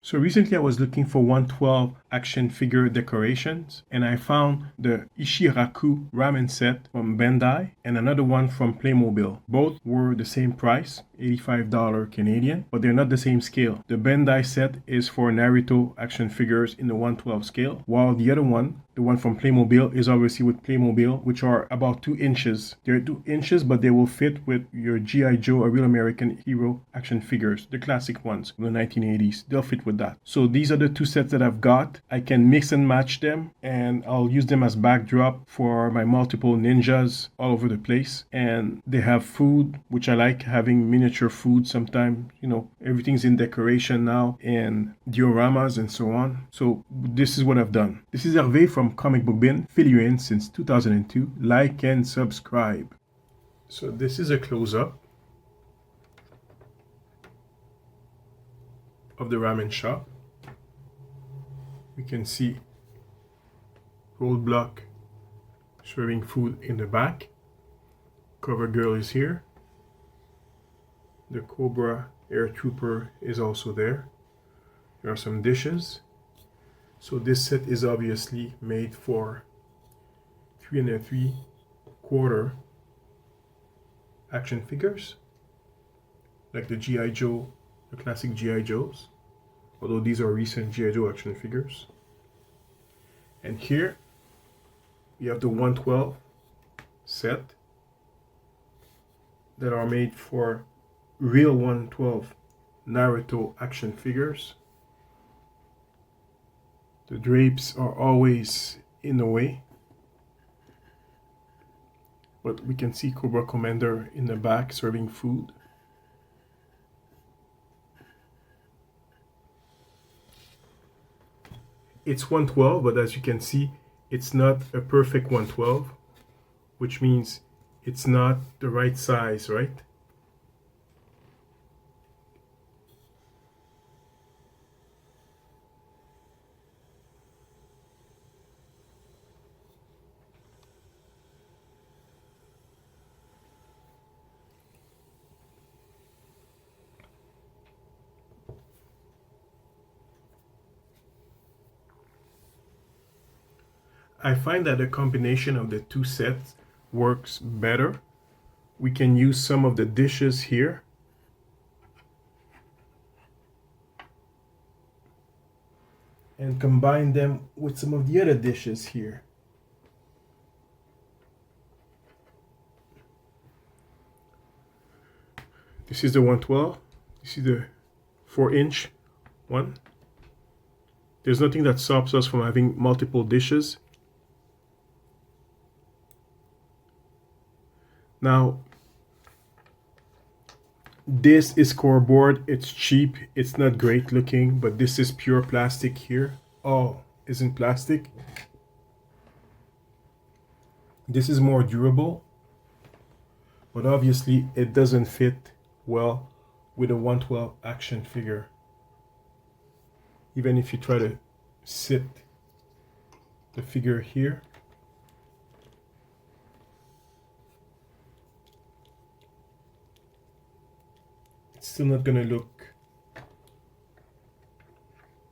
So recently I was looking for 112 action figure decorations and I found the Ichiraku Ramen set from Bandai and another one from Playmobil. Both were the same price, $85 Canadian, but they're not the same scale. The Bandai set is for Naruto action figures in the 112 scale, while the other one, the one from Playmobil, is obviously with Playmobil, which are about 2 inches. They're 2 inches, but they will fit with your G.I. Joe, a real American hero action figures, the classic ones from the 1980s. They'll fit with that. So these are the 2 sets that I've got. I can mix and match them, and I'll use them as backdrop for my multiple ninjas all over the place. And they have food, which I like having miniature food sometimes. You know, everything's in decoration now, and dioramas and so on. So this is what I've done. This is Hervé from Comic Book Bin. Fill you in since 2002. Like and subscribe. So this is a close-up of the ramen shop. We can see roadblock serving food in the back. Cover girl is here. The Cobra Air Trooper is also there. There are some dishes. So this set is obviously made for 3 3/4 action figures, like the G.I. Joe, the classic G.I. Joes, although these are recent G.I. Joe action figures. And here we have the 112 set that are made for real 112 Naruto action figures. The drapes are always in the way, but we can see Cobra Commander in the back serving food. It's 112, but as you can see, it's not a perfect 112, which means it's not the right size, right? I find that a combination of the 2 sets works better. We can use some of the dishes here. And combine them with some of the other dishes here. This is the 112. This is the 4-inch one. There's nothing that stops us from having multiple dishes. Now, this is cardboard. It's cheap. It's not great looking, but this is pure plastic here. Oh, isn't plastic? This is more durable, but obviously it doesn't fit well with a 112 action figure. Even if you try to sit the figure here, it's still not gonna look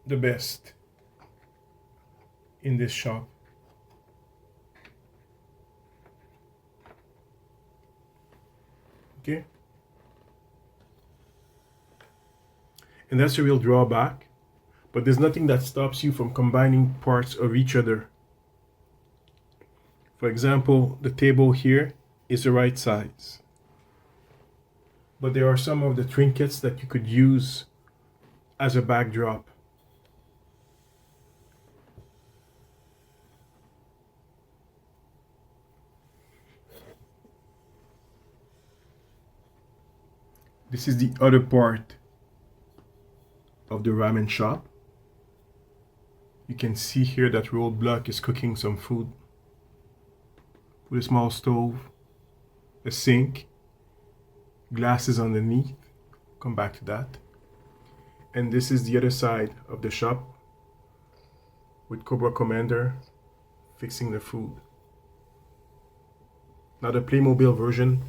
the best in this shop. Okay, and that's a real drawback, but there's nothing that stops you from combining parts of each other. For example, the table here is the right size, but there are some of the trinkets that you could use as a backdrop. This is the other part of the ramen shop. You can see here that Roadblock is cooking some food with a small stove, a sink, glasses underneath. Come back to that. And this is the other side of the shop with Cobra Commander fixing the food. Now the Playmobil version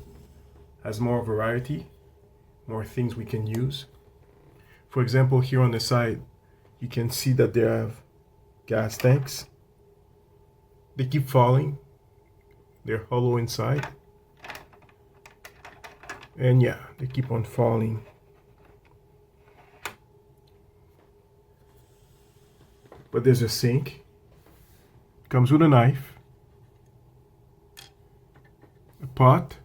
has more variety, more things we can use. For example, here on the side, You can see that they have gas tanks. They keep falling. They're hollow inside. And yeah, they keep on falling. But there's a sink. Comes with a knife. A pot.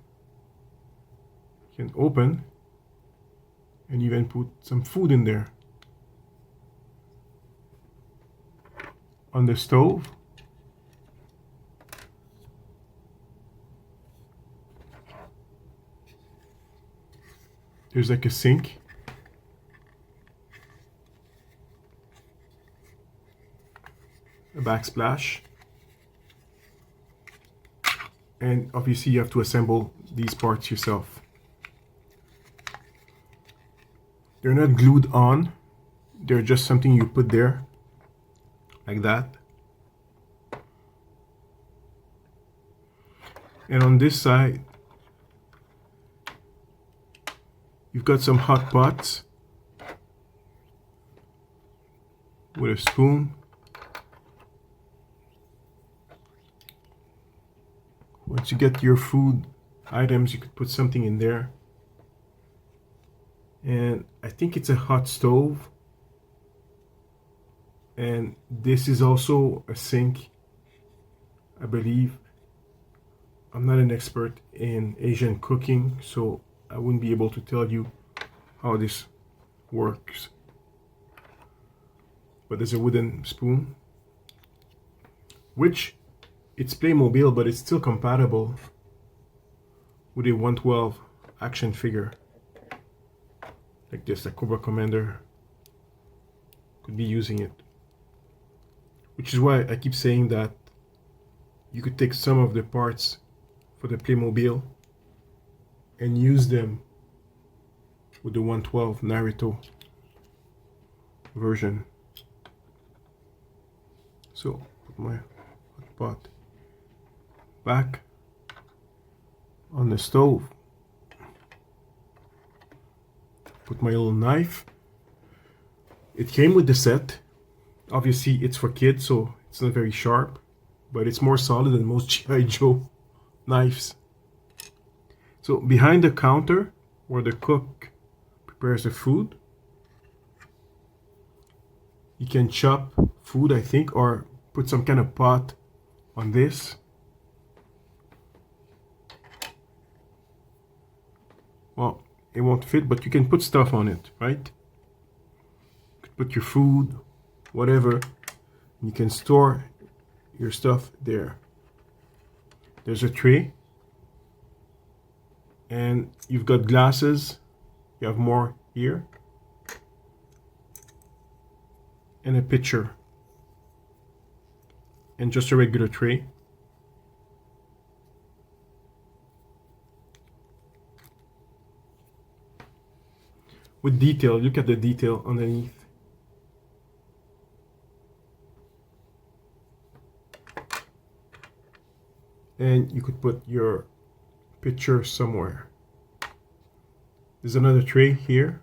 You can open. And even put some food in there. On the stove. There's like a sink. A backsplash. And obviously you have to assemble these parts yourself. They're not glued on. They're just something you put there. Like that. And on this side, you've got some hot pots with a spoon. Once you get your food items, you could put something in there. And I think it's a hot stove. And this is also a sink, I believe. I'm not an expert in Asian cooking, so I wouldn't be able to tell you how this works. But there's a wooden spoon, which it's Playmobil, but it's still compatible with a 112 action figure. Like this, a Cobra Commander could be using it. Which is why I keep saying that you could take some of the parts for the Playmobil and use them with the 112 Naruto version. So, put my hot pot back on the stove. Put my little knife. It came with the set. Obviously it's for kids, so it's not very sharp, but it's more solid than most G.I. Joe knives. So behind the counter where the cook prepares the food, you can chop food, I think, or put some kind of pot on this. Well, it won't fit, but you can put stuff on it, right? You could put your food, whatever. You can store your stuff there. There's a tray. And you've got glasses. You have more here. And a pitcher. And just a regular tray. With detail, look at the detail underneath. And you could put your picture somewhere. There's another tray here.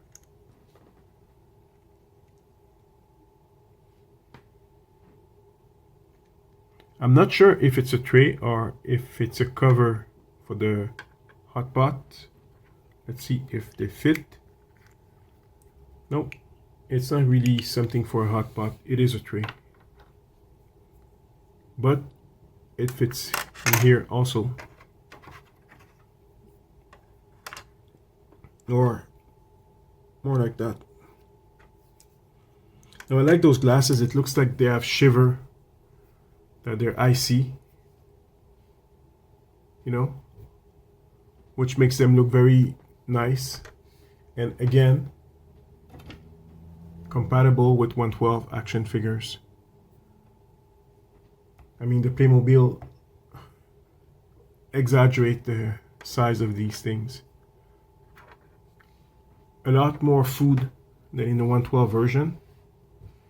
I'm not sure if it's a tray or if it's a cover for the hot pot. Let's see if they fit. Nope, it's not really something for a hot pot. It is a tray. But it fits in here also. Or more like that. Now I like those glasses. It looks like they have shiver, that they're icy, you know, which makes them look very nice. And again, compatible with 112 action figures. I mean, the Playmobil exaggerate the size of these things. A lot more food than in the 112 version.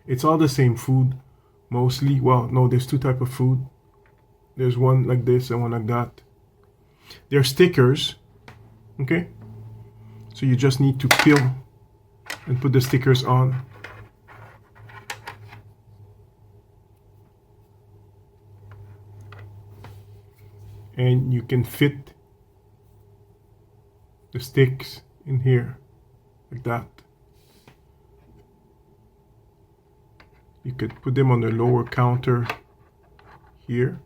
It's all the same food, mostly. Well, no, there's two types of food. There's one like this and one like that. They're stickers, okay? So you just need to peel and put the stickers on. and you can fit the sticks in here like that. You could put them on the lower counter here.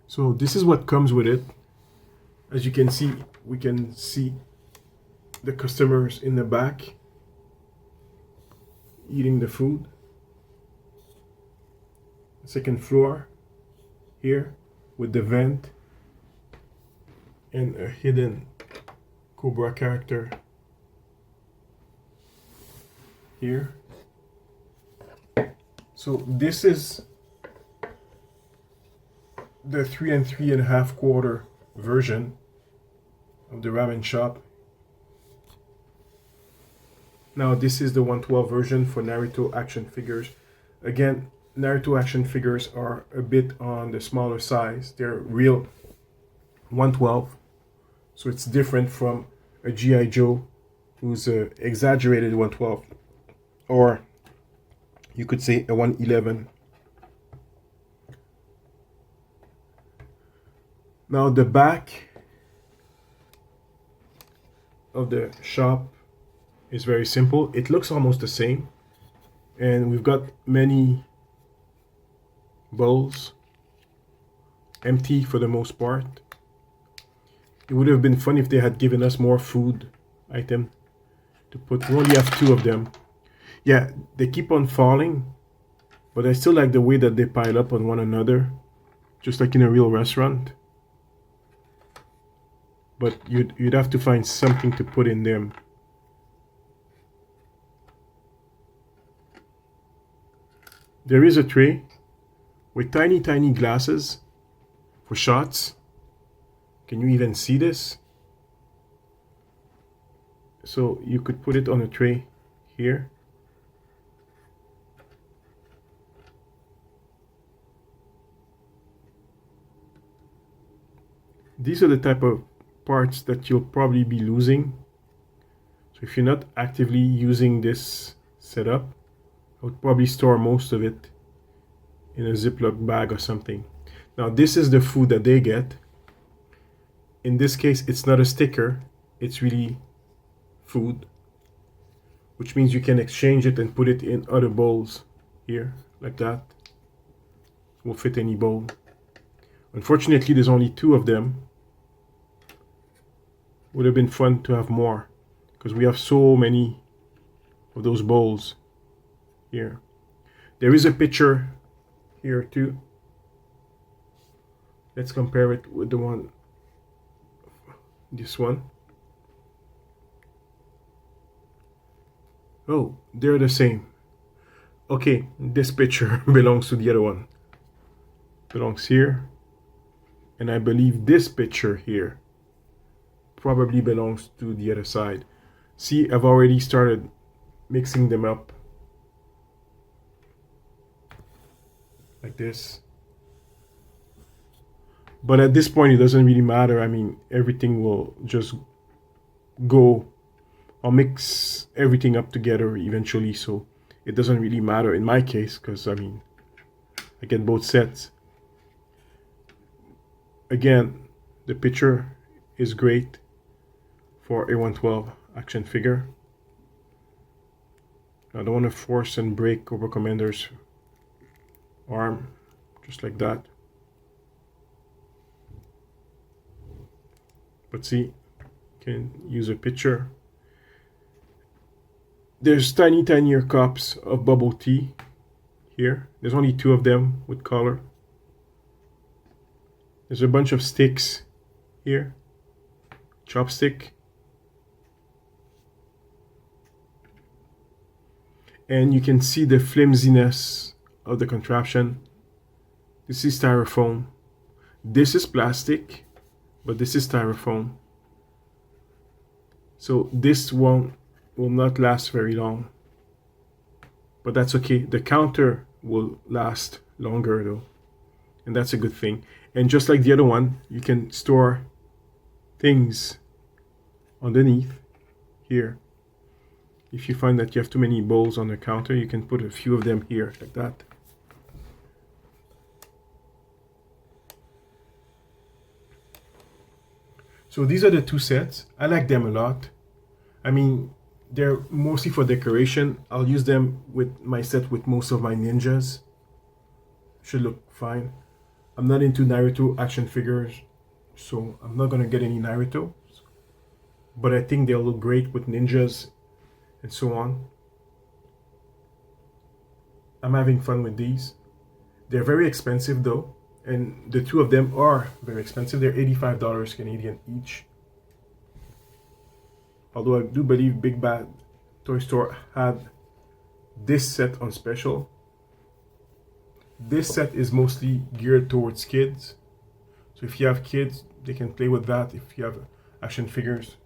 So this is what comes with it. As you can see, we can see the customers in the back eating the food. Second floor here with the vent and a hidden Cobra character here. So this is the 3 3.5/4 version of the Ramenshop. Now this is the 112 version for Naruto action figures. Again, Naruto action figures are a bit on the smaller size. They're real 112, so it's different from a G.I. Joe who's a exaggerated 112, or you could say a 111. Now the back of the shop is very simple. It looks almost the same, and we've got many bowls, empty for the most part. It would have been fun if they had given us more food item to put. We only have 2 of them. Yeah, they keep on falling, but I still like the way that they pile up on one another, just like in a real restaurant. But you'd have to find something to put in them. There is a tray with tiny glasses for shots. Can you even see this? So you could put it on a tray here. These are the type of parts that you'll probably be losing. So if you're not actively using this setup, I would probably store most of it in a Ziploc bag or something. Now this is the food that they get. In this case, it's not a sticker, it's really food, which means you can exchange it and put it in other bowls here, like that. Will fit any bowl. Unfortunately, there's only 2 of them. Would have been fun to have more, because we have so many of those bowls here. There is a picture here too. Let's compare it with the one, this one. Oh, they're the same. Okay, this picture belongs to the other one. Belongs here. And I believe this picture here probably belongs to the other side. See, I've already started mixing them up. Like this. But at this point, it doesn't really matter. I mean, everything will just go. I'll mix everything up together eventually, so it doesn't really matter in my case, because I mean, I get both sets. Again, the picture is great for a 112 action figure. I don't want to force and break Cobra Commander's arm, just like that. But see, you can use a picture. There's tinier cups of bubble tea here. There's only 2 of them with color. There's a bunch of sticks here. Chopstick. And you can see the flimsiness of the contraption. This is styrofoam. This is plastic, but this is styrofoam. So this one will not last very long. But that's okay. The counter will last longer though. And that's a good thing. And just like the other one, you can store things underneath here. If you find that you have too many bowls on the counter, you can put a few of them here, like that. So these are the two sets. I like them a lot. I mean, they're mostly for decoration. I'll use them with my set with most of my ninjas. Should look fine. I'm not into Naruto action figures, so I'm not gonna get any Naruto. But I think they'll look great with ninjas and so on. I'm having fun with these. They're very expensive though, and the two of them are very expensive. They're $85 Canadian each. Although I do believe Big Bad Toy Store had this set on special. This set is mostly geared towards kids. So if you have kids, they can play with that. If you have action figures,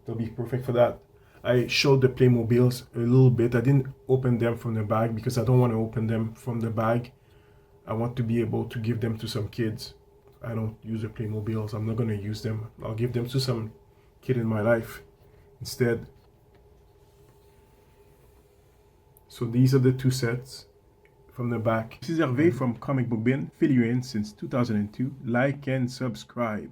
they'll be perfect for that. I showed the Playmobiles a little bit. I didn't open them from the bag because I don't want to open them from the bag. I want to be able to give them to some kids. I don't use the Playmobiles. I'm not going to use them. I'll give them to some kid in my life instead. So these are the two sets from the back. This is Hervé from Comic Book Bin. Fill you in since 2002. Like and subscribe.